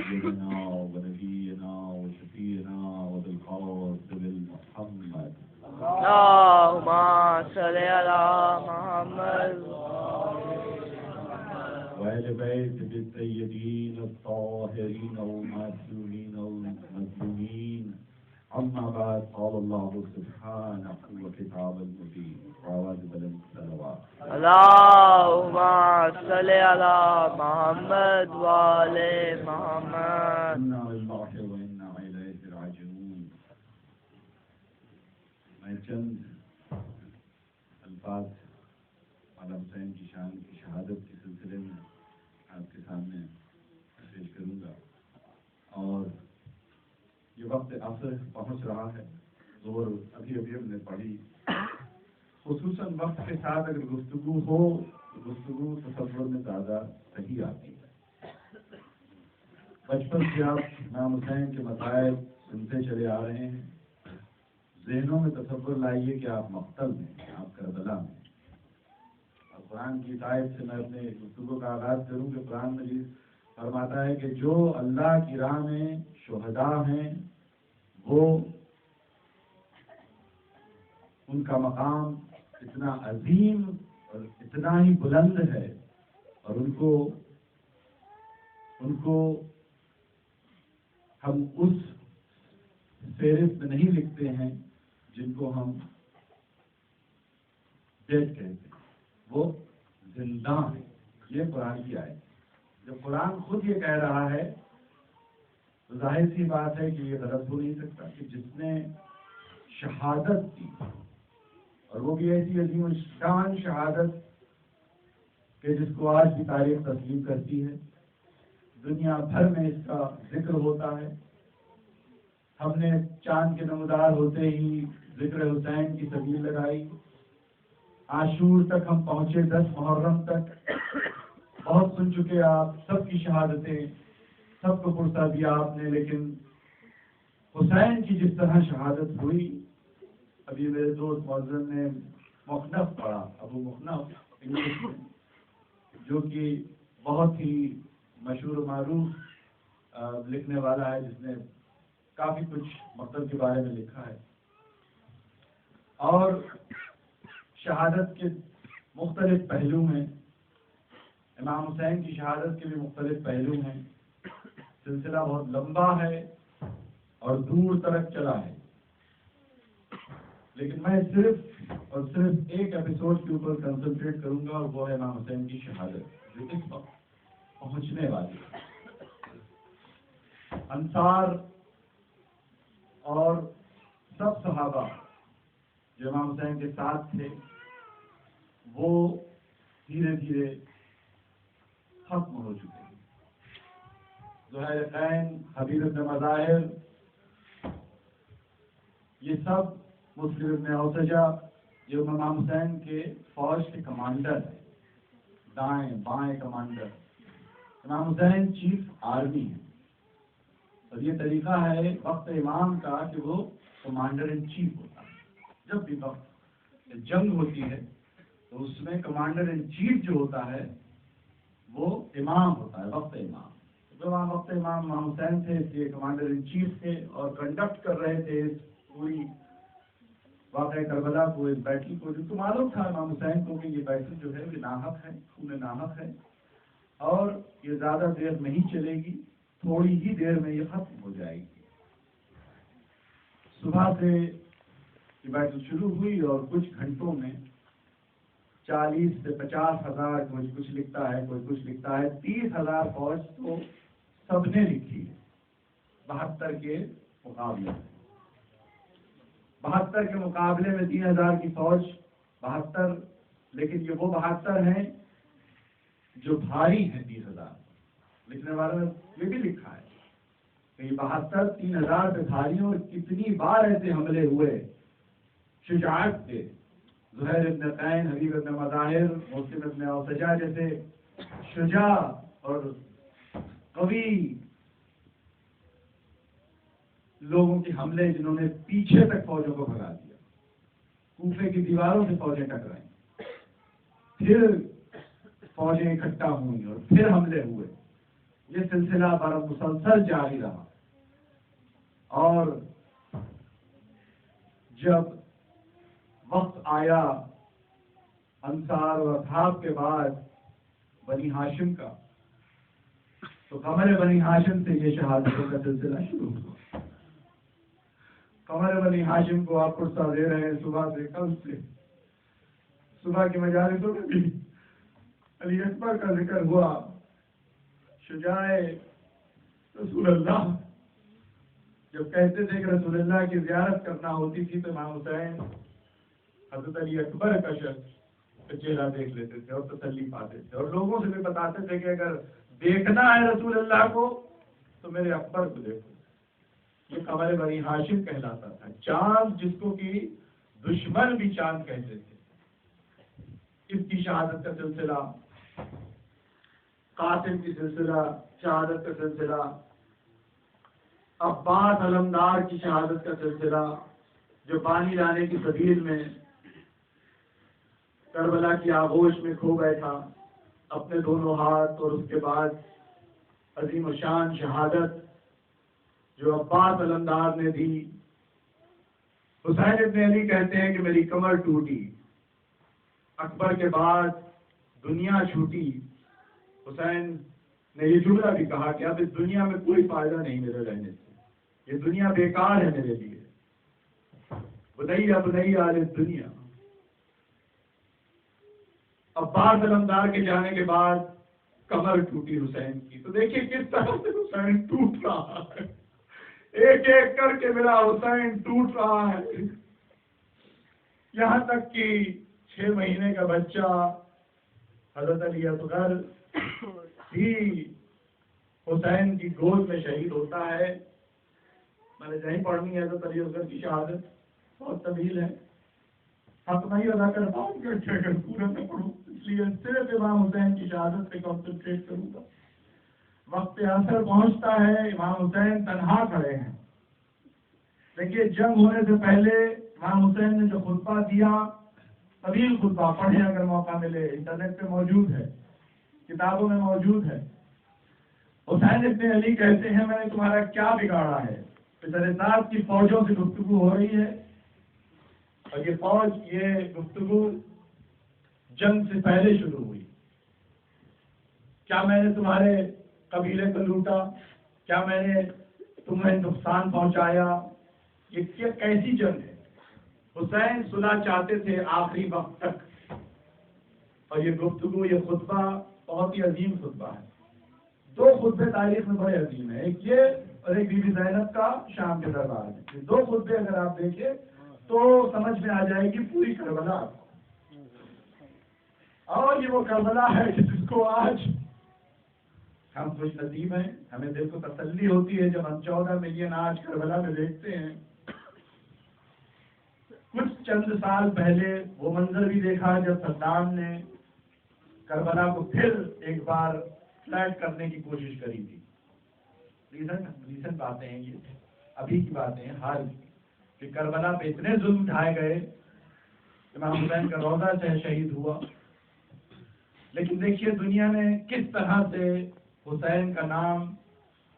سيدنا ونبينا وشفيعنا وذي القاسم محمد اللهم صل على محمد وآل بيت الطيبين الطاهرين والمعصومين والمظلومين. أما بعد، قال الله سبحانه وكتاب المبين وآواز بلند الصلوات. اللهم صل على محمد وآل محمد. إنا لله وإنا إليه راجعون. میں چند الفاظ مولانا حسین کی شان کی شہادت کے سلسلے میں آپ کے سامنے پیش کروں گا. اور یہ وقت عصر پہنچ رہا ہے، ظہر ابھی ہم نے پڑھی. خصوصاً وقت کے ساتھ اگر گفتگو ہو تو گفتگو تصور میں زیادہ صحیح آتی ہے. بچپن سے آپ امام حسین کے مسائل سنتے چلے آ رہے ہیں. ذہنوں میں تصور لائیے کہ آپ مقتل میں، آپ کربلا میں. اور قرآن کی آیت سے میں اپنے گفتگو کا آغاز کروں کہ قرآن مجید فرماتا ہے کہ جو اللہ کی راہ میں شہداء ہیں وہ ان کا مقام اتنا عظیم اور اتنا ہی بلند ہے، اور ان کو ہم اس فہرست میں نہیں لکھتے ہیں جن کو ہم ڈیڈ کہتے ہیں، وہ زندہ ہیں. یہ قرآن کی آیت. جب قرآن خود یہ کہہ رہا ہے تو ظاہر سی بات ہے کہ یہ غلط ہو نہیں سکتا کہ جس نے شہادت دی، اور وہ بھی ایسی عظیم الشان شہادت کہ جس کو آج بھی تاریخ تسلیم کرتی ہے، دنیا بھر میں اس کا ذکر ہوتا ہے. ہم نے چاند کے نمودار ہوتے ہی ذکر حسین کی سبیل لگائی. عاشور تک ہم پہنچے، 10 محرم تک. بہت سن چکے آپ سب کی شہادتیں، سب کو پرسہ دیا آپ نے، لیکن حسین کی جس طرح شہادت ہوئی، ابھی میرے دوست معزز نے مخنف پڑھا، ابو مخنف انگلش میں، جو کہ بہت ہی مشہور و معروف لکھنے والا ہے، جس نے کافی کچھ مقتل کے بارے میں لکھا ہے. اور شہادت کے مختلف پہلو ہیں، امام حسین کی شہادت کے بھی مختلف پہلو ہیں. سلسلہ بہت لمبا ہے اور دور تک چلا ہے، لیکن میں صرف اور صرف ایک ایپیسوڈ کے اوپر کنسنٹریٹ کروں گا، اور وہ ہے امام حسین کی شہادت جو اس وقت پہنچنے والی ہے. انصار اور سب صحابہ جو امام حسین کے ساتھ تھے وہ دھیرے دھیرے ختم ہو چکے ہیں. زہیر قین، حبیب بن مظاہر، یہ سب مسلم بن اوسجہ جو امام حسین کے فوج کے کمانڈر ہیں، دائیں بائیں کمانڈر. امام حسین چیف آرمی ہے، اور یہ طریقہ ہے وقت امام کا کہ وہ کمانڈر ان چیف ہوتا ہے. جب بھی وقت جنگ ہوتی ہے تو اس میں کمانڈر ان چیف جو ہوتا ہے وہ امام ہوتا ہے، وقت امام. جو وقت امام امام حسین تھے، اس لیے کمانڈر ان چیف تھے اور کنڈکٹ کر رہے تھے اس پوری واقعہ کربلا کو، اس بیٹل کو. جن کو معلوم تھا امام حسین کو کہ یہ بیٹل جو ہے یہ ناحق ہے، خون ناحق ہے، اور یہ زیادہ دیر نہیں چلے گی، تھوڑی ہی دیر میں یہ ختم ہو جائے گی. صبح سے یہ بیٹل شروع ہوئی اور کچھ گھنٹوں میں 40 سے 50 ہزار، کچھ لکھتا ہے کوئی کچھ لکھتا ہے 30,000 فوج تو سب نے لکھی ہے 72 کے مقابلے میں. 72 کے مقابلے میں 3,000 کی فوج، 72، لیکن یہ وہ 72 ہیں جو بھاری ہیں. 30,000 لکھنے والوں نے یہ بھی لکھا ہے کہ یہ 72 3,000 پہ بھاری ہیں، اور کتنی بار ایسے حملے ہوئے شجاعت سے. زہیر ابن قین، حبیب ابن مظاہر، مسلم ابن اوسجہ جیسے شجاع اور قوی لوگوں کے حملے جنہوں نے پیچھے تک فوجوں کو بھگا دیا، کوفے کی دیواروں سے فوجیں ٹکرائیں، پھر فوجیں اکٹھا ہوئیں اور پھر حملے ہوئے. یہ سلسلہ بڑا مسلسل جاری رہا، اور جب وقت آیا انصار اور اصحاب کے بعد بنی ہاشم کا، تو قمر بنی ہاشم سے یہ شہادتوں کا سلسلہ شروع ہوا۔ قمر بنی ہاشم کو آپ پرسہ دے رہے ہیں صبح سے، کل سے صبح کی مجالسوں میں بھی علی اکبر کا ذکر ہوا، شجاع رسول اللہ جب کہتے تھے کہ رسول اللہ کی زیارت کرنا ہوتی تھی تو امام حسین حضرت علی اکبر کا چہرہ دیکھ لیتے تھے اور تسلی پاتے تھے، اور لوگوں سے بھی بتاتے تھے کہ اگر دیکھنا ہے رسول اللہ کو تو میرے اکبر کو دیکھو۔ یہ قمر بنی ہاشم کہلاتا تھا، چاند جس کو کہ دشمن بھی چاند کہتے تھے۔ اس کی شہادت کا سلسلہ، قاسم کی سلسلہ شہادت کا سلسلہ، عباس علمدار کی شہادت کا سلسلہ جو پانی لانے کی سبیل میں کربلا کی آغوش میں کھو بیٹھا اپنے دونوں ہاتھ، اور اس کے بعد عظیم و شان شہادت جو عباس علمدار نے دی۔ حسین ابن علی کہتے ہیں کہ میری کمر ٹوٹی، اکبر کے بعد دنیا چھوٹی۔ حسین نے یہ جملہ بھی کہا کہ اب اس دنیا میں کوئی فائدہ نہیں میرے رہنے سے، یہ دنیا بیکار ہے میرے لیے، بنیا بنیا علی دنیا۔ عباس علمدار کے جانے کے بعد کمر ٹوٹی حسین کی، تو دیکھیے کس طرح سے حسین ٹوٹ رہا ہے، ایک ایک کر کے میرا حسین ٹوٹ رہا ہے، یہاں تک کہ 6 مہینے کا بچہ حضرت علی اصغر بھی حسین کی گود میں شہید ہوتا ہے۔ میں نے نہیں پڑھنی ہے حضرت علی اصغر کی شہادت، بہت طویل ہے، ختم ہی ادا کرتا ہوں کہ اگر پورا نہ پڑھوں، اس لیے صرف امام حسین کی شہادت پہ کنسنٹریٹ کروں گا۔ وقت عصر پہنچتا ہے، امام حسین تنہا کھڑے ہیں۔ دیکھیے جنگ ہونے سے پہلے امام حسین نے جو خطبہ دیا، طویل خطبہ، پڑھیں اگر موقع ملے، انٹرنیٹ پہ موجود ہے، کتابوں میں موجود ہے۔ حسین ابن علی کہتے ہیں میں نے تمہارا کیا بگاڑا ہے؟ پچھلے ساتھ کی فوجوں سے گفتگو ہو رہی ہے، اور یہ فوج، یہ گفتگو جنگ سے پہلے شروع ہوئی۔ کیا میں نے تمہارے قبیلے کو لوٹا؟ کیا میں نے تمہیں نقصان پہنچایا؟ یہ کیسی جنگ ہے؟ حسین صلح چاہتے تھے آخری وقت تک، اور یہ گفتگو، یہ خطبہ بہت ہی عظیم خطبہ ہے۔ 2 خطبے تاریخ میں بڑے عظیم ہیں، ایک یہ اور ایک بی بی زینب کا شام کے دربار میں۔ یہ 2 خطبے اگر آپ دیکھیں تو سمجھ میں آ جائے گی پوری کربلا، اور یہ وہ کربلا ہے جس کو آج ہم خوش نصیب ہیں، ہمیں دل کو تسلی ہوتی ہے جب ہم 14 ملین آج کربلا میں دیکھتے ہیں۔ کچھ چند سال پہلے وہ منظر بھی دیکھا جب صدام نے کربلا کو پھر ایک بار فلیٹ کرنے کی کوشش کری تھی۔ ریسنٹ باتیں ہیں، یہ ابھی کی باتیں ہیں، حال کہ کربلا پہ اتنے ظلم ڈھائے گئے، امام حسین کا روضہ شہید ہوا، لیکن دیکھیے دنیا نے کس طرح سے حسین کا نام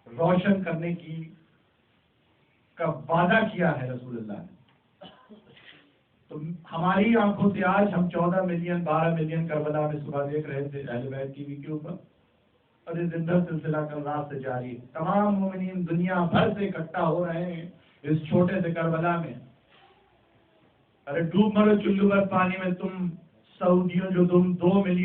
روشن کرنے کا وعدہ کیا ہے رسول اللہ نے۔ تو ہماری آنکھوں سے آج ہم 14 ملین 12 ملین کربلا میں صبح دیکھ رہے تھے اہل بیت ٹی وی کے اوپر، اور یہ زندہ سلسلہ کل رات سے جاری ہے۔ تمام مومنین دنیا بھر سے اکٹھا ہو رہے ہیں اس چھوٹے سے کربلا میں۔ ارے ڈوب مرو چلو بھر پانی میں تم سعودیوں جو تم 2 ملین